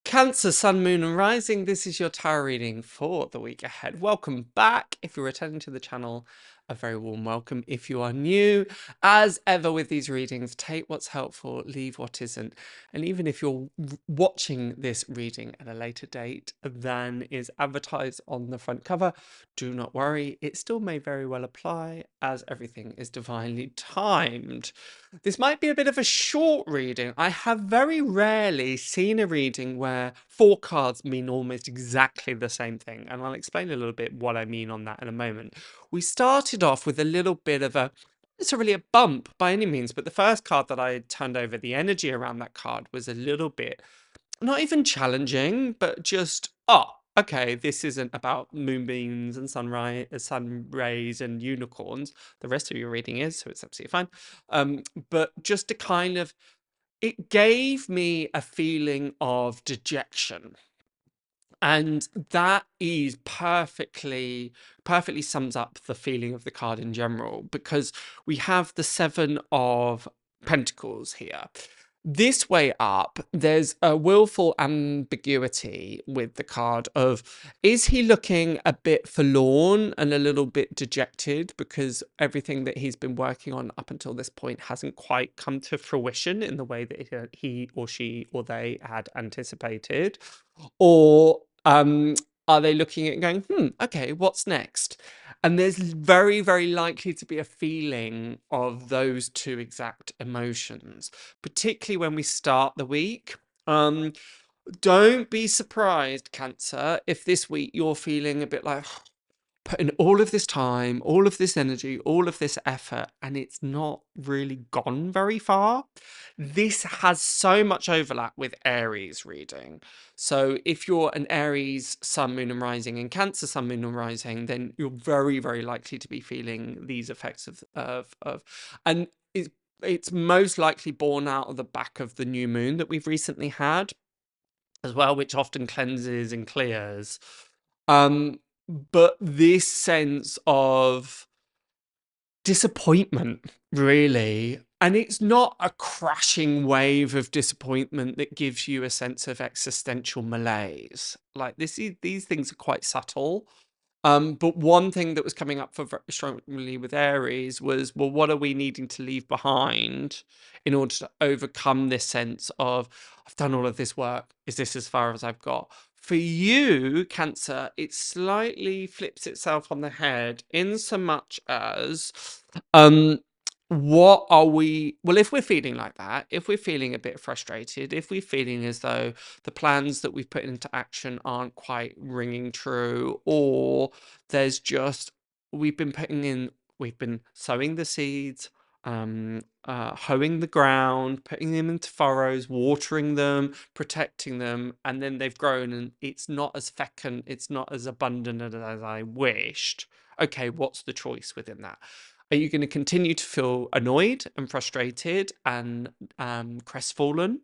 Cancer, Sun, Moon and Rising, this is your tarot reading for the week ahead. Welcome back. If you're returning to the channel, a very warm welcome. If you are new, as ever with these readings, take what's helpful, leave what isn't. And even if you're watching this reading at a later date than is advertised on the front cover, do not worry, it still may very well apply as everything is divinely timed. This might be a bit of a short reading. I have very rarely seen a reading where 4 cards mean almost exactly the same thing, and I'll explain a little bit what I mean on that in a moment. We started off with a little bit of a, not necessarily a bump by any means, but the first card that I turned over, the energy around that card was a little bit, not even challenging, but just, oh, okay, this isn't about moonbeams and sunrise, sun rays and unicorns. The rest of your reading is, so it's absolutely fine. But just to kind of, it gave me a feeling of dejection. And that is perfectly sums up the feeling of the card in general, because we have the 7 of Pentacles here. This way up, there's a willful ambiguity with the card of, is he looking a bit forlorn and a little bit dejected because everything that he's been working on up until this point hasn't quite come to fruition in the way that he or she or they had anticipated? Or are they looking at it and going, okay, what's next? And there's very, very likely to be a feeling of those 2 exact emotions, particularly when we start the week. Don't be surprised, Cancer, if this week you're feeling a bit like, putting all of this time, all of this energy, all of this effort, and it's not really gone very far. This has so much overlap with Aries reading. So if you're an Aries, Sun, Moon and Rising, and Cancer, Sun, Moon and Rising, then you're very, very likely to be feeling these effects and it's most likely born out of the back of the new moon that we've recently had as well, which often cleanses and clears. But this sense of disappointment, really, and it's not a crashing wave of disappointment that gives you a sense of existential malaise. Like these things are quite subtle. But one thing that was coming up for very strongly with Aries was, well, what are we needing to leave behind in order to overcome this sense of, I've done all of this work. Is this as far as I've got? For you, Cancer, it slightly flips itself on the head in so much as, what are we, well, if we're feeling like that, if we're feeling a bit frustrated, if we're feeling as though the plans that we've put into action aren't quite ringing true, or there's just, we've been sowing the seeds, hoeing the ground, putting them into furrows, watering them, protecting them, and then they've grown and it's not as fecund, it's not as abundant as I wished. Okay, what's the choice within that? Are you going to continue to feel annoyed and frustrated and crestfallen?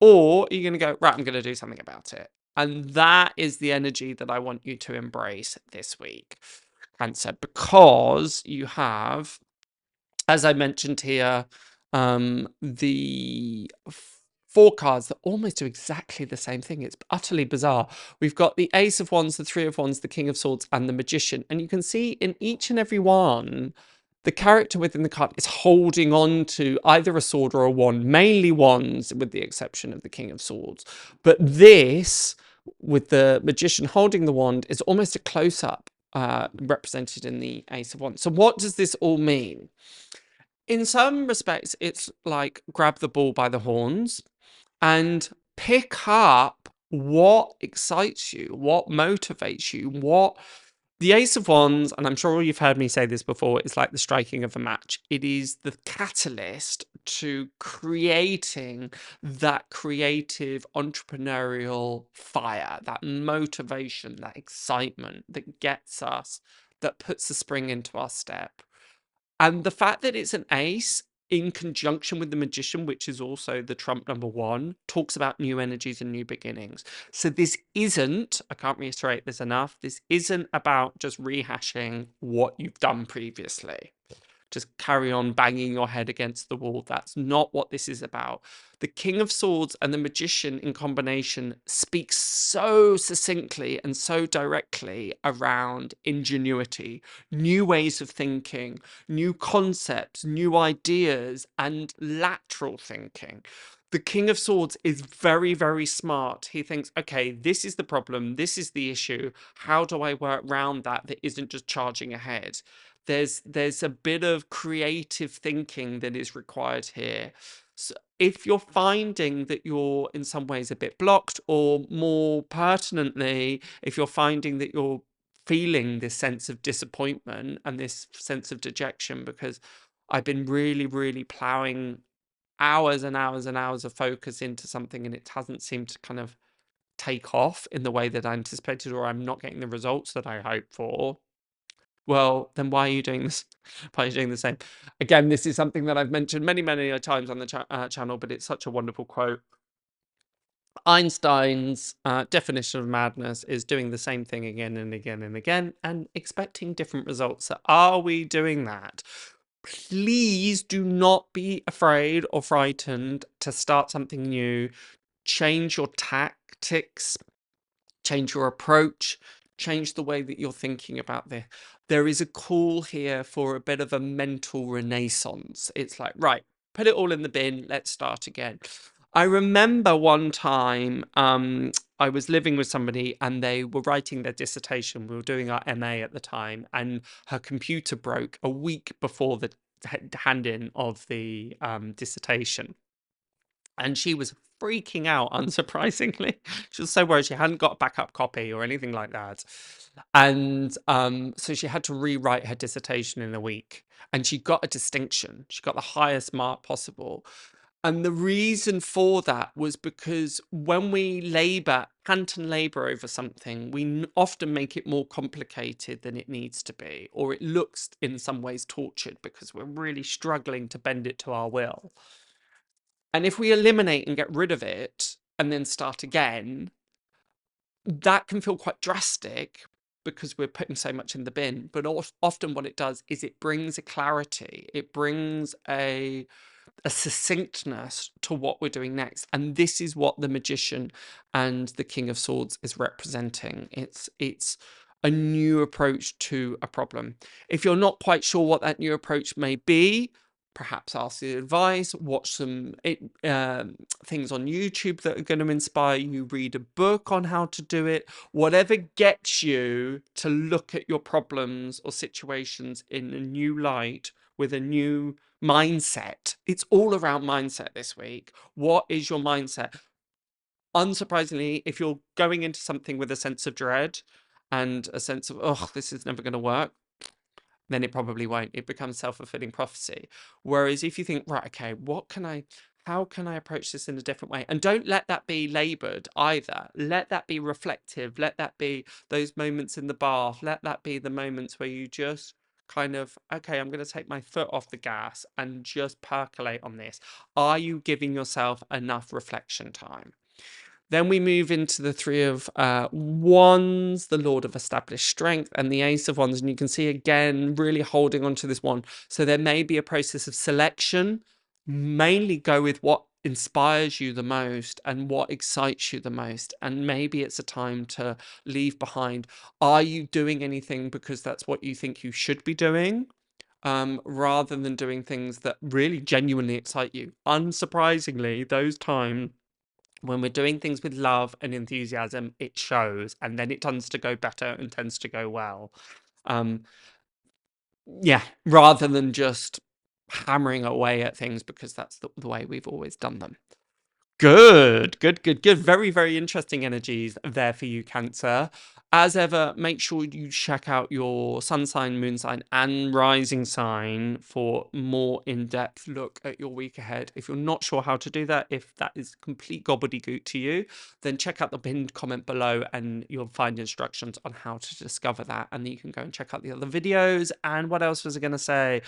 Or are you going to go, right, I'm going to do something about it? And that is the energy that I want you to embrace this week, Cancer, because you have, as I mentioned here, the 4 cards that almost do exactly the same thing. It's utterly bizarre. We've got the Ace of Wands, the 3 of Wands, the King of Swords, and the Magician. And you can see in each and every one, the character within the card is holding on to either a sword or a wand, mainly wands, with the exception of the King of Swords. But this, with the Magician holding the wand, is almost a close-up represented in the Ace of Wands. So what does this all mean? In some respects, it's like grab the bull by the horns and pick up what excites you, what motivates you, what the Ace of Wands, and I'm sure you've heard me say this before, is like the striking of a match. It is the catalyst to creating that creative entrepreneurial fire, that motivation, that excitement that gets us, that puts the spring into our step. And the fact that it's an ace in conjunction with the Magician, which is also the trump number 1, talks about new energies and new beginnings. So this isn't, I can't reiterate this enough, this isn't about just rehashing what you've done previously. just carry on banging your head against the wall. That's not what this is about. The King of Swords and the Magician in combination speaks so succinctly and so directly around ingenuity, new ways of thinking, new concepts, new ideas, and lateral thinking. The King of Swords is very, very smart. He thinks, okay, this is the problem. This is the issue. How do I work around that isn't just charging ahead? There's a bit of creative thinking that is required here. So if you're finding that you're in some ways a bit blocked, or more pertinently, if you're finding that you're feeling this sense of disappointment and this sense of dejection because I've been really, really plowing hours and hours and hours of focus into something and it hasn't seemed to kind of take off in the way that I anticipated, or I'm not getting the results that I hoped for, well, then why are you doing this? Why are you doing the same? Again, this is something that I've mentioned many, many times on the channel, but it's such a wonderful quote. Einstein's definition of madness is doing the same thing again and again and again and expecting different results. So are we doing that? Please do not be afraid or frightened to start something new. Change your tactics, change your approach, change the way that you're thinking about this. There is a call here for a bit of a mental renaissance. It's like, right, put it all in the bin, let's start again. I remember one time I was living with somebody and they were writing their dissertation. We were doing our MA at the time, and her computer broke a week before the hand-in of the dissertation. And she was freaking out, unsurprisingly. She was so worried she hadn't got a backup copy or anything like that. And so she had to rewrite her dissertation in a week. And she got a distinction. She got the highest mark possible. And the reason for that was because when we Canton labour over something, we often make it more complicated than it needs to be, or it looks in some ways tortured because we're really struggling to bend it to our will. And if we eliminate and get rid of it and then start again, that can feel quite drastic because we're putting so much in the bin. But often what it does is it brings a clarity. It brings a succinctness to what we're doing next. And this is what the Magician and the King of Swords is representing. It's a new approach to a problem. If you're not quite sure what that new approach may be, perhaps ask the advice, watch some things on YouTube that are going to inspire you, read a book on how to do it, whatever gets you to look at your problems or situations in a new light with a new mindset. It's all around mindset this week. What is your mindset? Unsurprisingly, if you're going into something with a sense of dread and a sense of, oh, this is never going to work, then it probably won't. It becomes self-fulfilling prophecy. Whereas if you think, right, okay, how can I approach this in a different way? And don't let that be labored either. Let that be reflective. Let that be those moments in the bath. Let that be the moments where you just kind of, okay, I'm going to take my foot off the gas and just percolate on this. Are you giving yourself enough reflection time? Then we move into the Three of Wands, the Lord of Established Strength, and the Ace of Wands. And you can see again, really holding on to this one. So there may be a process of selection. Mainly go with what inspires you the most and what excites you the most. And maybe it's a time to leave behind. Are you doing anything because that's what you think you should be doing? Rather than doing things that really genuinely excite you. Unsurprisingly, those times when we're doing things with love and enthusiasm, it shows, and then it tends to go better and tends to go well. Yeah, rather than just hammering away at things because that's the way we've always done them. Good. Very, very interesting energies there for you, Cancer. As ever, make sure you check out your sun sign, moon sign, and rising sign for more in-depth look at your week ahead. If you're not sure how to do that, if that is complete gobbledygook to you, then check out the pinned comment below and you'll find instructions on how to discover that. And then you can go and check out the other videos. And what else was I going to say?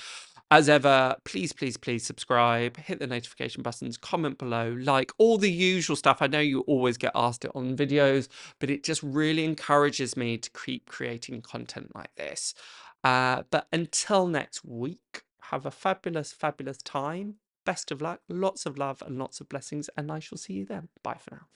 As ever, please, please, please subscribe, hit the notification buttons, comment below, like, all the usual stuff. I know you always get asked it on videos, but it just really encourages me to keep creating content like this. But until next week, Have a fabulous, fabulous time. Best of luck, lots of love and lots of blessings, and I shall see you then. Bye for now.